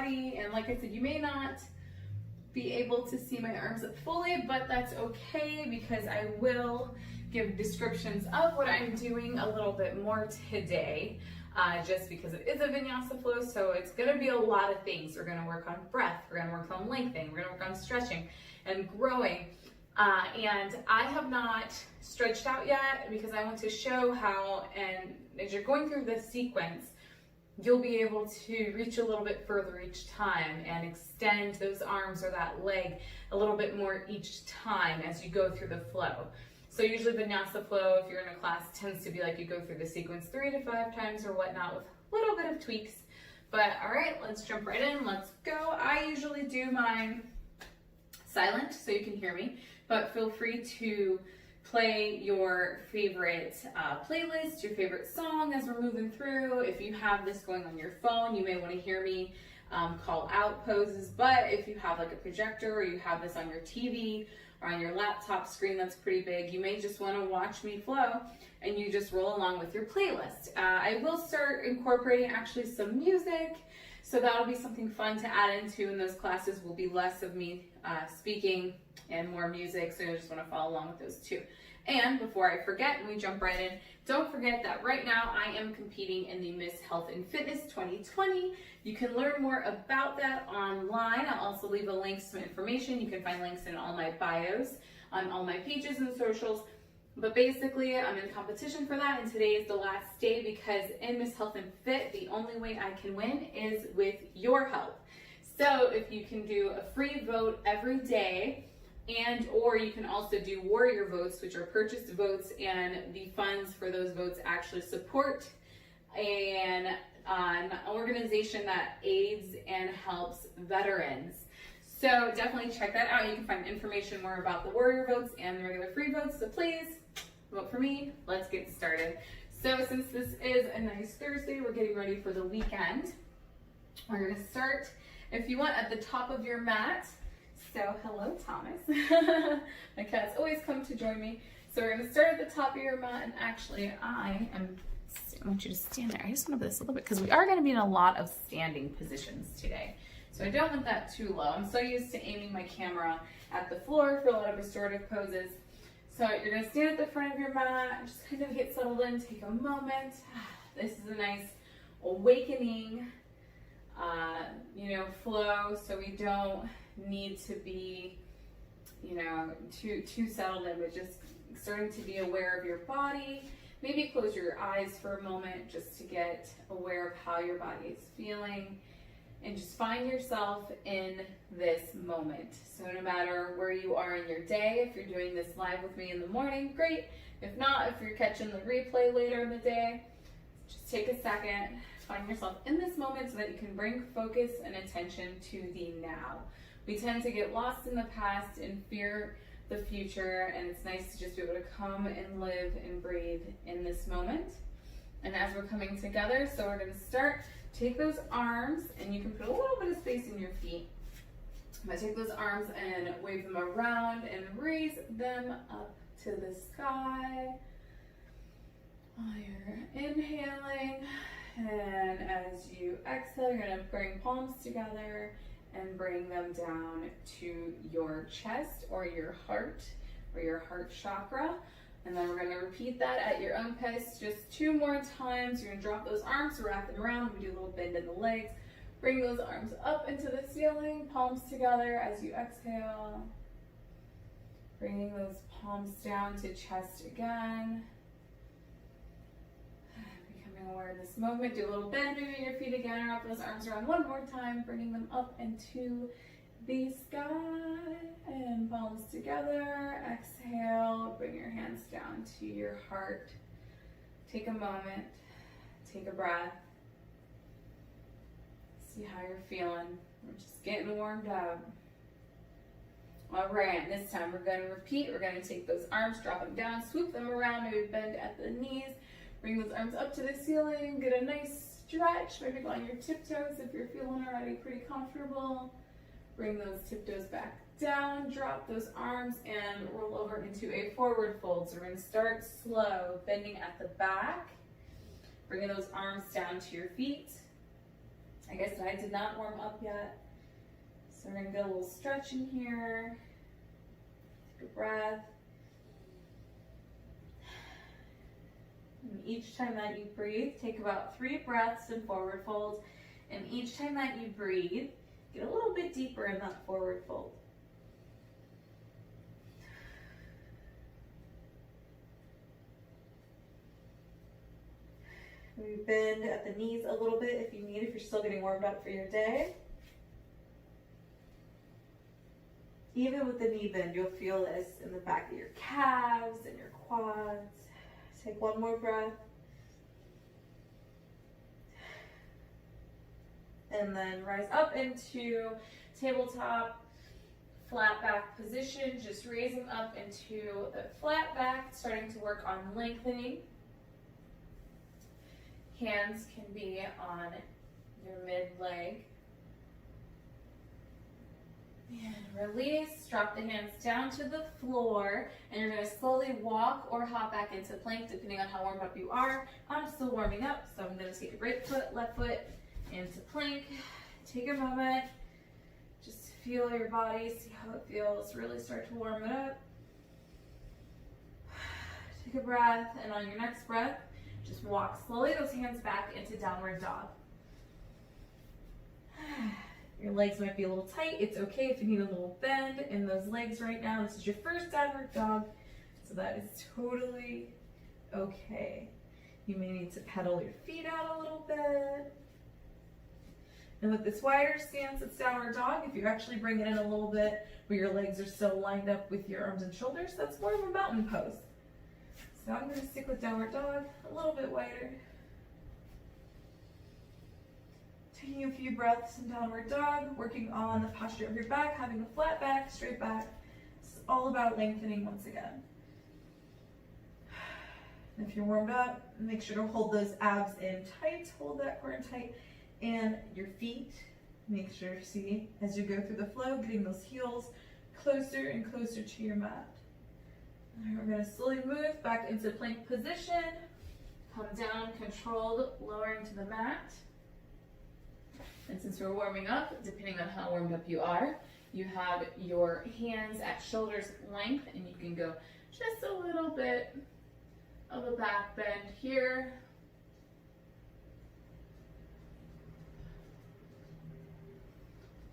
body. And like I said, you may not be able to see my arms up fully, but that's okay because I will give descriptions of what I'm doing a little bit more today, just because it is a vinyasa flow, so it's going to be a lot of things. We're going to work on breath, we're going to work on lengthening, we're going to work on stretching and growing. And I have not stretched out yet because I want to show how, and as you're going through this sequence, you'll be able to reach a little bit further each time and extend those arms or that leg a little bit more each time as you go through the flow. So usually Vinyasa flow, if you're in a class, tends to be like you go through the sequence 3 to 5 times or whatnot with a little bit of tweaks. But all right, let's jump right in, let's go. I usually do mine silent so you can hear me, but feel free to play your favorite playlist, your favorite song as we're moving through. If you have this going on your phone, you may want to hear me call out poses, but if you have like a projector or you have this on your TV or on your laptop screen that's pretty big, you may just want to watch me flow and you just roll along with your playlist. I will start incorporating actually some music, so that'll be something fun to add into, and those classes will be less of me speaking and more music, so you just want to follow along with those too. And before I forget, and we jump right in, don't forget that right now I am competing in the Miss Health and Fitness 2020. You can learn more about that online. I'll also leave a link to some information. You can find links in all my bios on all my pages and socials. But basically, I'm in competition for that, and today is the last day because in Miss Health and Fit, the only way I can win is with your help. So if you can do a free vote every day, and or you can also do warrior votes, which are purchased votes, and the funds for those votes actually support an organization that aids and helps veterans. So definitely check that out. You can find information more about the warrior votes and the regular free votes. So please vote for me. Let's get started. So since this is a nice Thursday, we're getting ready for the weekend. We're going to start, if you want, at the top of your mat. So hello, Thomas. My cats always come to join me. So we're going to start at the top of your mat, and actually I want you to stand there. I just want to put this a little bit because we are going to be in a lot of standing positions today. So I don't want that too low. I'm so used to aiming my camera at the floor for a lot of restorative poses. So you're going to stand at the front of your mat, just kind of get settled in, take a moment. This is a nice awakening, flow, so we don't need to be, too settled in, but just starting to be aware of your body. Maybe close your eyes for a moment just to get aware of how your body is feeling, and just find yourself in this moment. So no matter where you are in your day, if you're doing this live with me in the morning, great. If not, if you're catching the replay later in the day, just take a second, find yourself in this moment so that you can bring focus and attention to the now. We tend to get lost in the past and fear the future, and it's nice to just be able to come and live and breathe in this moment. And as we're coming together, so we're going to start, take those arms, and you can put a little bit of space in your feet. I'm going to take those arms and wave them around and raise them up to the sky while you're inhaling. And as you exhale, you're going to bring palms together and bring them down to your chest or your heart chakra. And then we're going to repeat that at your own pace just 2 more times. You're going to drop those arms, wrap them around. We do a little bend in the legs. Bring those arms up into the ceiling, palms together as you exhale. Bringing those palms down to chest again. Becoming aware of this moment. Do a little bend, moving your feet again. Wrap those arms around 1 more time, bringing them up into the sky, and palms together. Exhale, bring your hands down to your heart. Take a moment, take a breath. See how you're feeling. We're just getting warmed up. All right, this time we're going to repeat. We're going to take those arms, drop them down, swoop them around, maybe bend at the knees. Bring those arms up to the ceiling, get a nice stretch. Maybe go on your tiptoes if you're feeling already pretty comfortable. Bring those tiptoes back down, drop those arms, and roll over into a forward fold. So we're going to start slow, bending at the back, bringing those arms down to your feet, I guess I did not warm up yet. So we're gonna get a little stretch in here. Take a breath. And each time that you breathe, take about 3 breaths in forward fold. And each time that you breathe, get a little bit deeper in that forward fold. Maybe bend at the knees a little bit if you need, if you're still getting warmed up for your day. Even with the knee bend, you'll feel this in the back of your calves and your quads. Take one more breath. And then rise up into tabletop, flat back position, just raising up into the flat back, starting to work on lengthening. Hands can be on your mid leg. And release, drop the hands down to the floor, and you're going to slowly walk or hop back into plank depending on how warmed up you are. I'm still warming up, so I'm going to take a right foot, left foot into plank. Take a moment, just feel your body, see how it feels, really start to warm it up. Take a breath, and on your next breath, just walk slowly those hands back into downward dog. Your legs might be a little tight. It's okay if you need a little bend in those legs right now. This is your first downward dog, so that is totally okay. You may need to pedal your feet out a little bit. And with this wider stance, it's downward dog. If you actually bring it in a little bit where your legs are still lined up with your arms and shoulders, that's more of a mountain pose. So I'm going to stick with downward dog, a little bit wider. Taking a few breaths in downward dog, working on the posture of your back, having a flat back, straight back. It's all about lengthening once again. And if you're warmed up, make sure to hold those abs in tight, hold that core in tight, and your feet, make sure, see, as you go through the flow, getting those heels closer and closer to your mat. All right, we're going to slowly move back into plank position, come down, controlled, lowering to the mat. And since we're warming up, depending on how warmed up you are, you have your hands at shoulders length, and you can go just a little bit of a back bend here.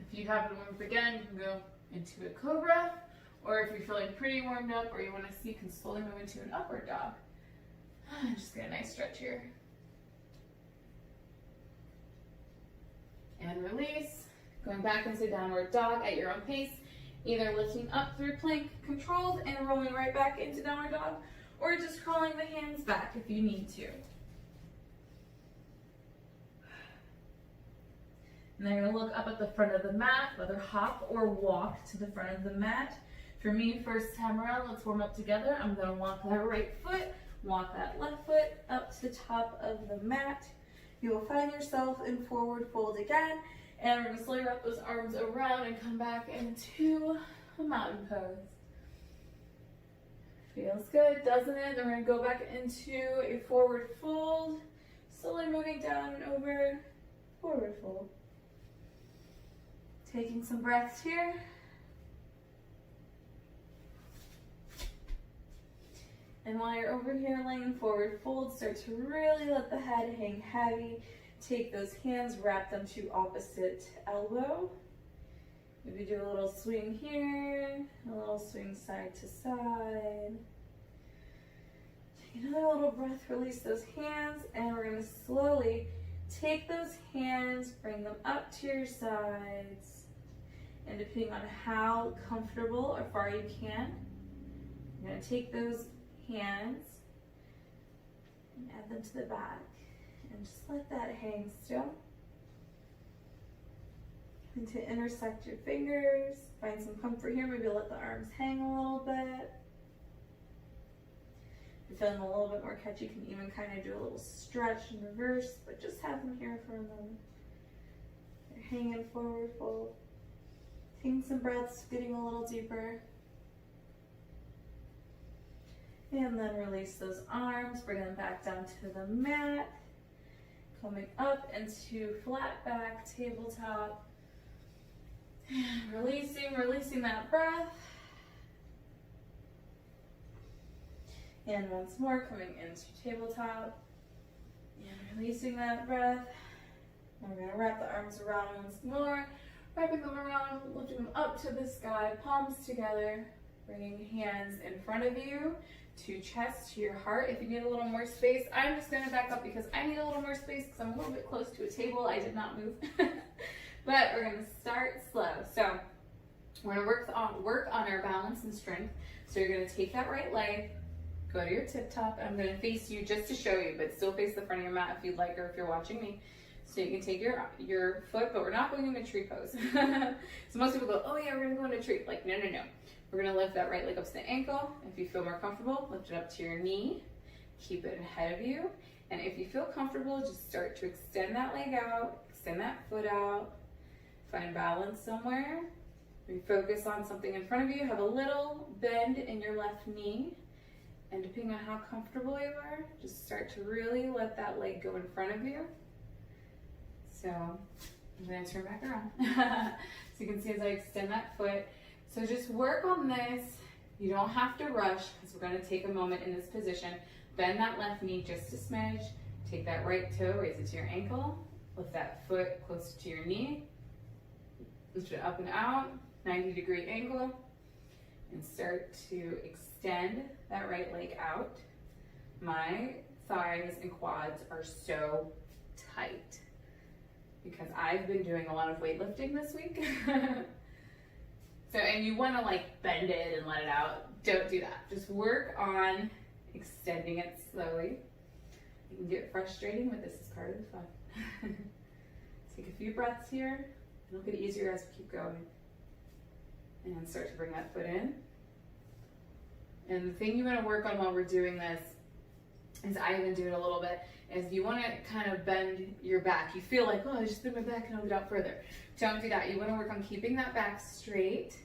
If you have to warm up again, you can go into a cobra, or if you're feeling pretty warmed up or you want to see, you can slowly move into an upward dog. Just get a nice stretch here. And release, going back into downward dog at your own pace, either lifting up through plank controlled and rolling right back into downward dog, or just crawling the hands back if you need to. And then you're going to look up at the front of the mat, whether hop or walk to the front of the mat. For me, first time around, let's warm up together. I'm going to walk that right foot, walk that left foot up to the top of the mat. You will find yourself in forward fold again, and we're going to slowly wrap those arms around and come back into a mountain pose. Feels good, doesn't it? Then we're going to go back into a forward fold, slowly moving down and over, forward fold. Taking some breaths here. And while you're over here laying in forward fold, start to really let the head hang heavy. Take those hands, wrap them to opposite elbow. Maybe do a little swing here, a little swing side to side. Take another little breath, release those hands, and we're going to slowly take those hands, bring them up to your sides. And depending on how comfortable or far you can, you're going to take those hands and add them to the back and just let that hang still. And to intersect your fingers, find some comfort here. Maybe let the arms hang a little bit. If you're feeling a little bit more catchy, you can even kind of do a little stretch in reverse, but just have them here for a moment. You're hanging forward fold. Taking some breaths, getting a little deeper. And then release those arms, bring them back down to the mat. coming up into flat back tabletop. Releasing that breath. And once more, coming into tabletop. And releasing that breath. We're going to wrap the arms around once more. Wrapping them around, lifting them up to the sky, palms together. Bringing hands in front of you to chest, to your heart. If you need a little more space, I'm just going to back up because I need a little more space because I'm a little bit close to a table. I did not move. But we're going to start slow. So we're going to work on our balance and strength. So you're going to take that right leg, go to your tip top. I'm going to face you just to show you, but still face the front of your mat if you'd like, or if you're watching me. So you can take your foot, but we're not going in a tree pose. So most people go, oh yeah, we're going to go in a tree. Like, no, no, no. We're going to lift that right leg up to the ankle. If you feel more comfortable, lift it up to your knee. Keep it ahead of you. And if you feel comfortable, just start to extend that leg out, extend that foot out. Find balance somewhere. Refocus on something in front of you. Have a little bend in your left knee. And depending on how comfortable you are, just start to really let that leg go in front of you. So I'm going to turn back around. So you can see as I extend that foot. So just work on this. You don't have to rush because we're going to take a moment in this position. Bend that left knee just a smidge. Take that right toe, raise it to your ankle. Lift that foot closer to your knee. Lift it up and out, 90-degree angle. And start to extend that right leg out. My thighs and quads are so tight because I've been doing a lot of weightlifting this week. So, and you want to like bend it and let it out. Don't do that. Just work on extending it slowly. You can get frustrating, but this is part of the fun. Take a few breaths here. It'll get easier as we keep going. And then start to bring that foot in. And the thing you want to work on while we're doing this, is I even do it a little bit, is you want to kind of bend your back. You feel like, oh, I just bend my back and I'll get out further. Don't do that. You want to work on keeping that back straight,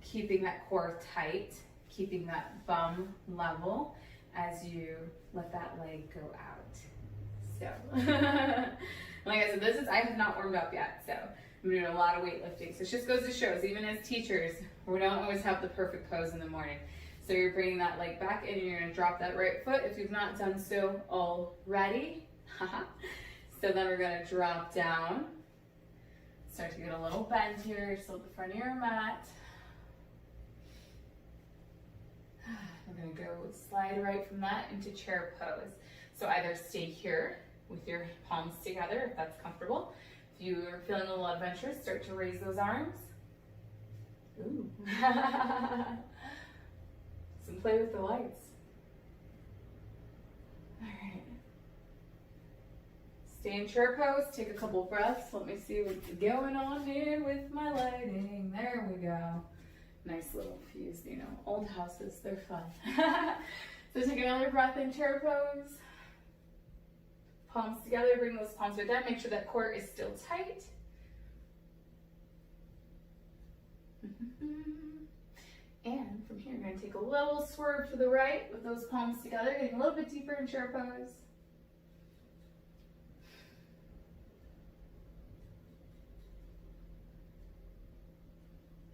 keeping that core tight, keeping that bum level as you let that leg go out. So, like I said, I have not warmed up yet, so I'm doing a lot of weightlifting. So it just goes to show, even as teachers, we don't always have the perfect pose in the morning. So you're bringing that leg back in, and you're going to drop that right foot if you've not done so already. So then we're going to drop down. Start to get a little bend here, so at the front of your mat. We're going to go slide right from that into chair pose. So either stay here with your palms together if that's comfortable. If you are feeling a little adventurous, start to raise those arms. Ooh. Some play with the lights. All right. Stay in chair pose. Take a couple breaths. Let me see what's going on here with my lighting. There we go. Nice little fuse, you know. Old houses, they're fun. So take another breath in chair pose. Palms together. Bring those palms right down. Make sure that core is still tight. And from here, you're going to take a little swerve to the right with those palms together, getting a little bit deeper in chair pose.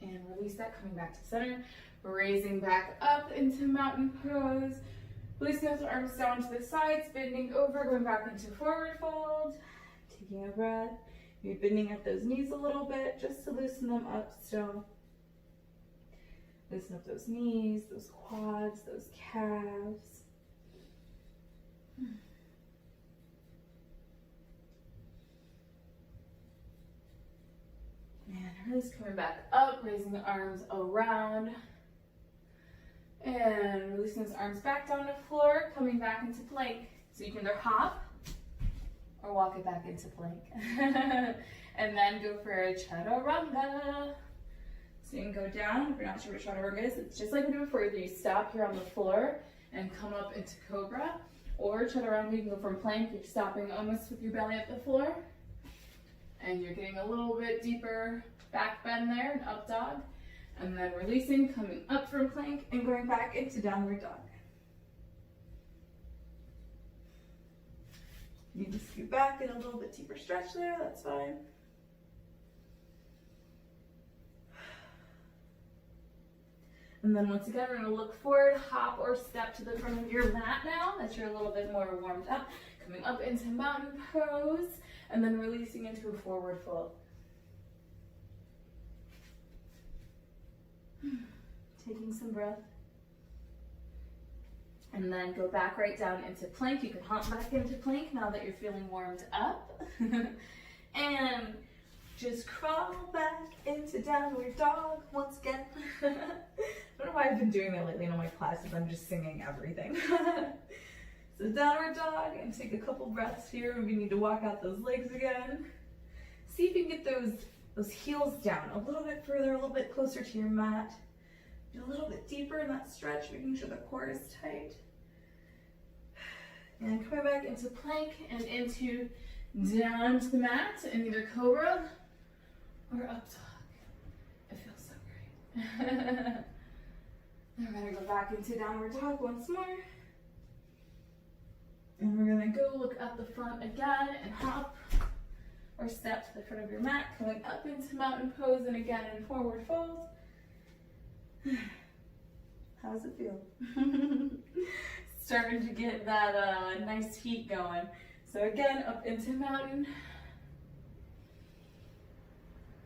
And release that, coming back to center. Raising back up into mountain pose. Releasing those arms down to the sides, bending over, going back into forward fold. Taking a breath. You're bending at those knees a little bit just to loosen them up still. Loosen up those knees, those quads, those calves. And release, coming back up, raising the arms around. And releasing those arms back down to the floor, coming back into plank. So you can either hop or walk it back into plank. And then go for a chaturanga. So you can go down. If you're not sure what chaturanga is, it's just like we did before. You stop here on the floor and come up into cobra. Or chaturanga, you can go from plank. You're stopping almost with your belly at the floor. And you're getting a little bit deeper back bend there, and up dog. And then releasing, coming up from plank and going back into downward dog. You need to scoot back and a little bit deeper stretch there, that's fine. And then once again, we're gonna look forward, hop or step to the front of your mat now that you're a little bit more warmed up. Coming up into mountain pose, and then releasing into a forward fold. Taking some breath. And then go back right down into plank. You can hop back into plank now that you're feeling warmed up. And just crawl back into downward dog once again. I don't know why I've been doing that lately in all my classes. I'm just singing everything. So downward dog, and take a couple breaths here. Maybe you need to walk out those legs again. See if you can get those heels down a little bit further, a little bit closer to your mat. Be a little bit deeper in that stretch, making sure the core is tight. And coming back into plank and into down to the mat in either cobra or up dog. It feels so great. Then we're gonna go back into downward dog once more. And we're gonna go look up the front again and hop or step to the front of your mat, coming up into mountain pose and again in forward fold. How does it feel? Starting to get that nice heat going. So again, up into mountain.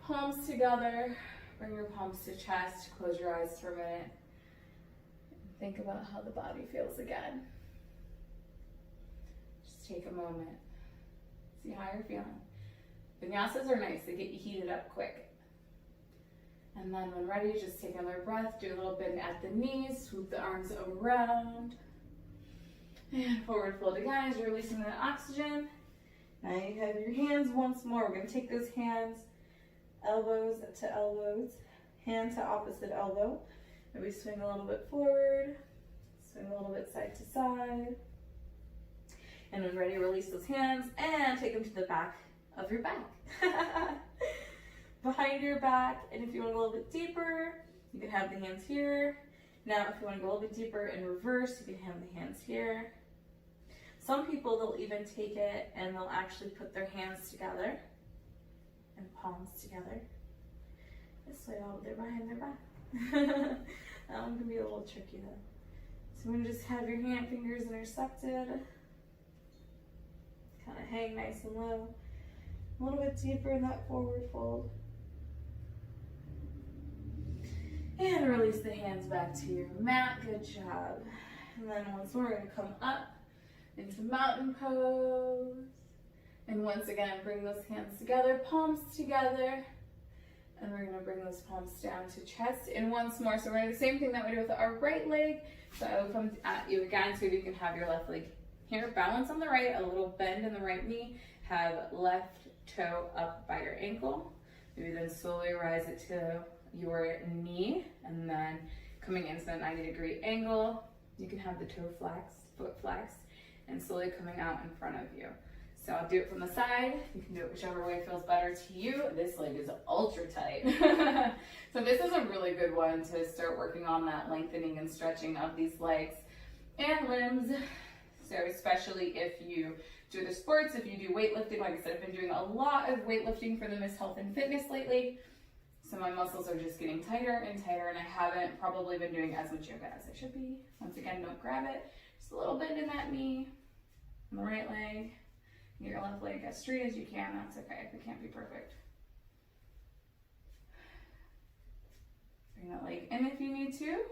Palms together. Bring your palms to chest. Close your eyes for a minute. Think about how the body feels again. Just take a moment. See how you're feeling. Vinyasas are nice. They get you heated up quick. And then when ready, just take another breath. Do a little bend at the knees. Swoop the arms around. And forward fold again as you're releasing that oxygen. Now you have your hands once more. We're going to take those hands, elbows to elbows, hand to opposite elbow. Maybe swing a little bit forward, swing a little bit side to side. And when ready, release those hands and take them to the back of your back. Behind your back, and if you want to go a little bit deeper, you can have the hands here. Now, if you want to go a little bit deeper in reverse, you can have the hands here. Some people, they'll even take it and they'll actually put their hands together and palms together. This way, while they're behind their back. That one can be a little tricky though. So I'm going to just have your hand fingers intersected. Kind of hang nice and low. A little bit deeper in that forward fold. And release the hands back to your mat. Good job. And then once more, we're going to come up into mountain pose. And once again, bring those hands together, palms together. And we're going to bring those palms down to chest. And once more, so we're going to do the same thing that we do with our right leg. So I will come at you again so you can have your left leg here. Balance on the right, a little bend in the right knee. Have left toe up by your ankle. Maybe then slowly rise it to your knee, and then coming into a 90-degree angle, you can have the toe flexed, foot flexed, and slowly coming out in front of you. So I'll do it from the side. You can do it whichever way feels better to you. This leg is ultra tight. So this is a really good one to start working on that lengthening and stretching of these legs and limbs. So especially if you do the sports, if you do weightlifting, like I said, I've been doing a lot of weightlifting for the Miss Health and Fitness lately. So my muscles are just getting tighter and tighter, and I haven't probably been doing as much yoga as I should be. Once again, don't grab it. Just a little bend in that knee, on the right leg. Get your left leg as straight as you can. That's okay if it can't be perfect. Bring that leg in if you need to.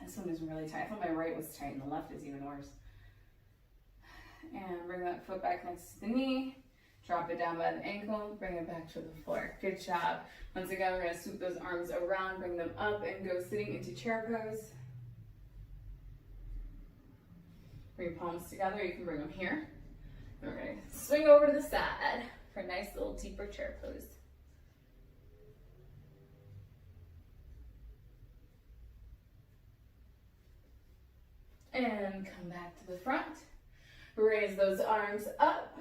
This one is really tight. I thought my right was tight and the left is even worse. And bring that foot back next to the knee. Drop it down by the ankle, bring it back to the floor. Good job. Once again, we're going to swoop those arms around, bring them up, and go sitting into chair pose. Bring your palms together. You can bring them here. And we're going to swing over to the side for a nice little deeper chair pose. And come back to the front. Raise those arms up.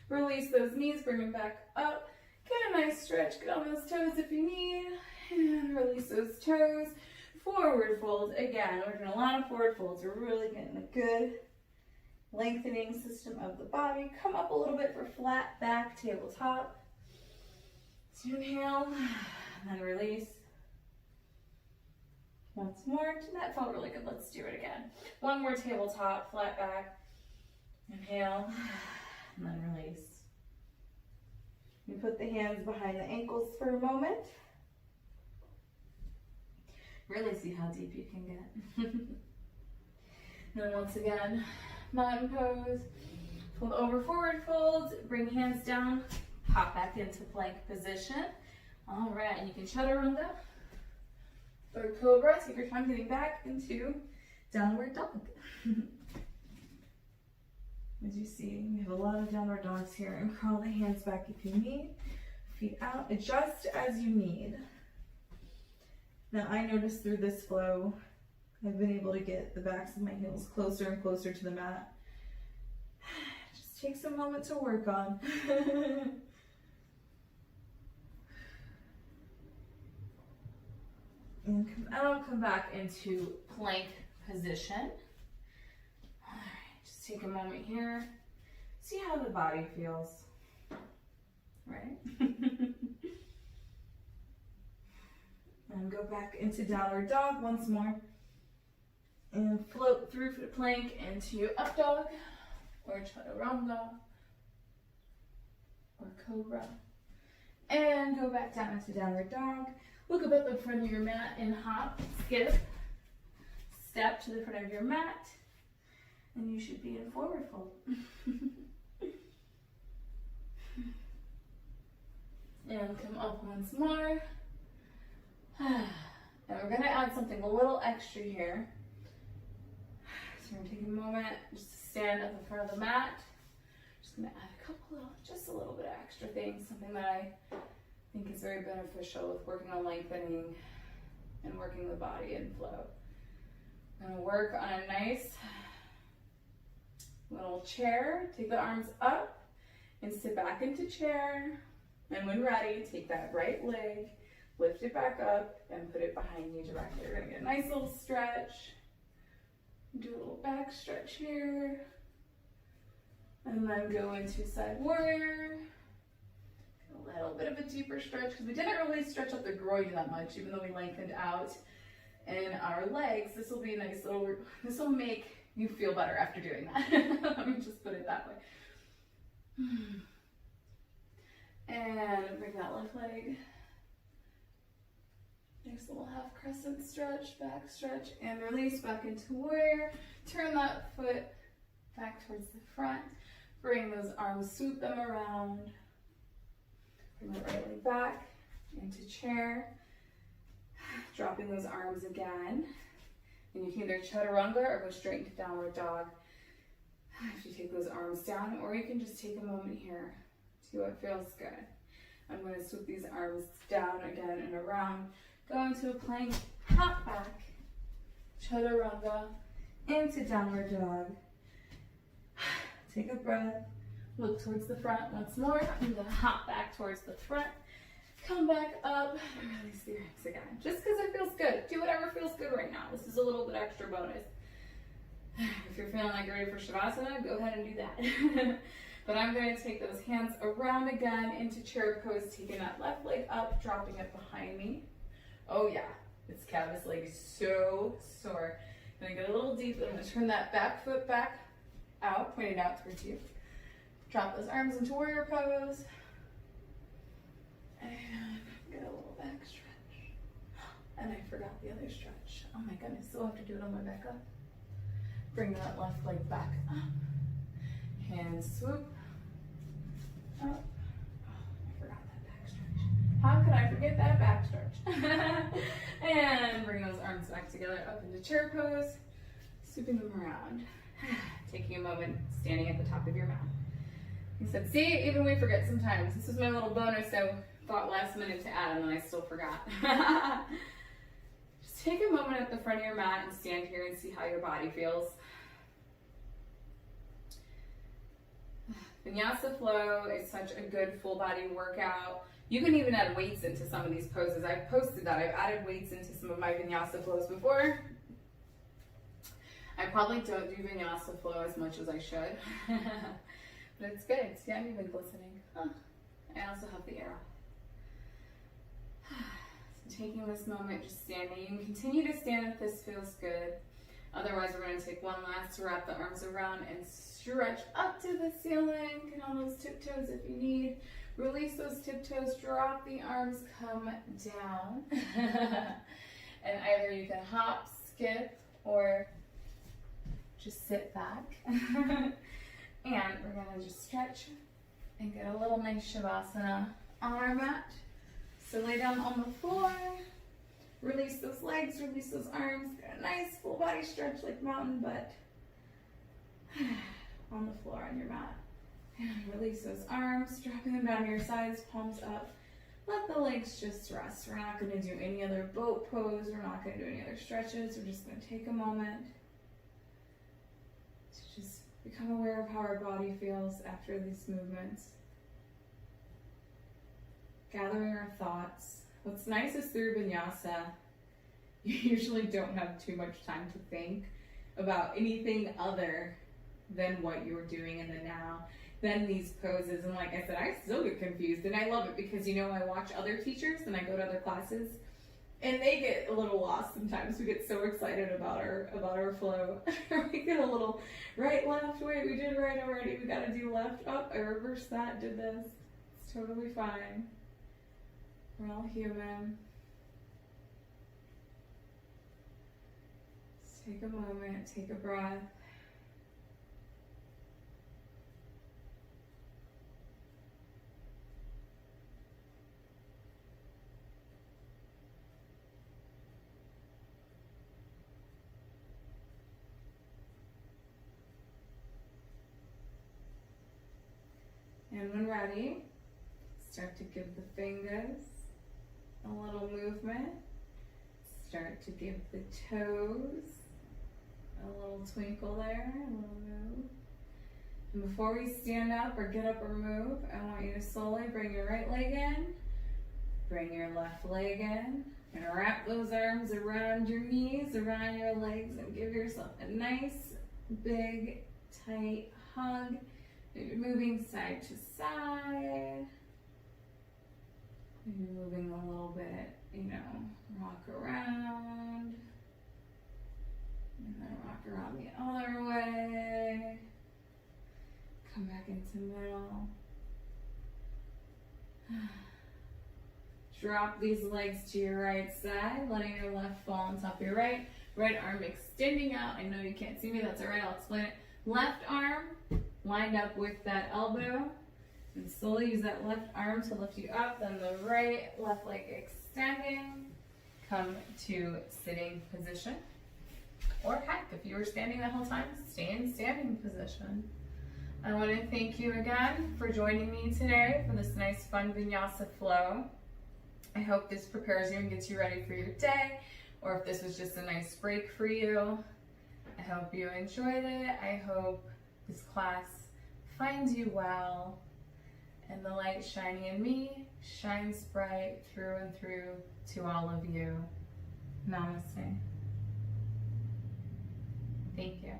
Release those knees, bring them back up. Get a nice stretch, get on those toes if you need. And release those toes. Forward fold again. We're doing a lot of forward folds. We're really getting a good lengthening system of the body. Come up a little bit for flat back tabletop. So inhale, and then release. Once more. That felt really good. Let's do it again. One more tabletop, flat back. Inhale, and then release. You put the hands behind the ankles for a moment. Really see how deep you can get. Then once again, mountain pose. Fold over, forward fold. Bring hands down. Hop back into plank position. All right, and you can chaturanga or cobra. Take your time getting back into downward dog. As you see, we have a lot of downward dogs here, and crawl the hands back if you need. Feet out, adjust as you need. Now I noticed through this flow, I've been able to get the backs of my heels closer and closer to the mat. Just takes a moment to work on. And come back into plank position. All right, just take a moment here. See how the body feels, right? And go back into downward dog once more. And float through the plank into up dog, or chaturanga, or cobra. And go back down into downward dog. Look up at the front of your mat and hop, skip, step to the front of your mat, and you should be in forward fold. And come up once more. And we're gonna add something a little extra here. So we're gonna take a moment just to stand at the front of the mat. Just gonna add just a little bit of extra things, something that I think is very beneficial with working on lengthening and working the body in flow. I'm gonna work on a nice little chair. Take the arms up and sit back into chair. And when ready, take that right leg, lift it back up and put it behind you directly. You're gonna get a nice little stretch. Do a little back stretch here. And then go into side warrior. A little bit of a deeper stretch because we didn't really stretch up the groin that much, even though we lengthened out in our legs. This will be a nice little, this will make you feel better after doing that. Let me just put it that way. And bring that left leg. Nice little half crescent stretch, back stretch, and release back into warrior. Turn that foot back towards the front. Bring those arms, swoop them around. Bring the right leg back into chair. Dropping those arms again. And you can either chaturanga or go straight into downward dog. If you take those arms down, or you can just take a moment here. See what feels good. I'm going to swoop these arms down again and around. Go into a plank, hop back, chaturanga, into downward dog. Take a breath, look towards the front once more, and then hop back towards the front. Come back up, and release the arms again. Just because it feels good. Do whatever feels good right now. This is a little bit extra bonus. If you're feeling like you're ready for Shavasana, go ahead and do that. But I'm going to take those hands around again into chair pose, taking that left leg up, dropping it behind me. Oh yeah, this calf leg is so sore. I'm going to get a little deep. I'm going to turn that back foot back out, pointed out towards you. Drop those arms into warrior pose. And get a little back stretch. And I forgot the other stretch. Oh my goodness, so I'll have to do it on my back up. Bring that left leg back up. Hand swoop. Up. Oh, I forgot that back stretch. How could I forget that back stretch? And bring those arms back together up into chair pose. Swooping them around. Taking a moment, standing at the top of your mat. He said, see, even we forget sometimes. This is my little bonus I thought last minute to add, and then I still forgot. Just take a moment at the front of your mat and stand here and see how your body feels. Vinyasa flow is such a good full body workout. You can even add weights into some of these poses. I've posted that. I've added weights into some of my Vinyasa flows before. I probably don't do Vinyasa flow as much as I should, but it's good. See, I'm even glistening. Huh. I also have the arrow. So taking this moment, just standing. You can continue to stand if this feels good. Otherwise, we're going to take one last to wrap the arms around and stretch up to the ceiling. Get on those tiptoes if you need. Release those tiptoes, drop the arms, come down. And either you can hop, skip, or just sit back. And we're going to just stretch and get a little nice shavasana on our mat. So lay down on the floor, release those legs, release those arms, get a nice full body stretch like mountain butt on the floor on your mat. And release those arms, dropping them down your sides, palms up. Let the legs just rest. We're not going to do any other boat pose. We're not going to do any other stretches. We're just going to take a moment to just become aware of how our body feels after these movements. Gathering our thoughts. What's nice is through Vinyasa, you usually don't have too much time to think about anything other than what you're doing in the now. Than these poses, and like I said, I still get confused, and I love it because, you know, I watch other teachers and I go to other classes and they get a little lost sometimes. We get so excited about our flow. We get a little right, left, wait, we did right already, we gotta do left, oh, I reversed that, did this. It's totally fine. We're all human. Just take a moment, take a breath. And when ready, start to give the fingers a little movement. Start to give the toes a little twinkle there, a little move. And before we stand up or get up or move, I want you to slowly bring your right leg in, bring your left leg in, and wrap those arms around your knees, around your legs, and give yourself a nice, big, tight hug. Maybe moving side to side. Maybe moving a little bit, you know, rock around. And then rock around the other way. Come back into middle. Drop these legs to your right side, letting your left fall on top of your right. Right arm extending out. I know you can't see me, that's all right, I'll explain it. Left arm lined up with that elbow, and slowly use that left arm to lift you up, then the left leg extending. Come to sitting position, or heck, if you were standing the whole time, stay in standing position. I want to thank you again for joining me today for this nice fun Vinyasa flow. I hope this prepares you and gets you ready for your day, or if this was just a nice break for you. I hope you enjoyed it. I hope this class finds you well, and the light shining in me shines bright through and through to all of you. Namaste. Thank you.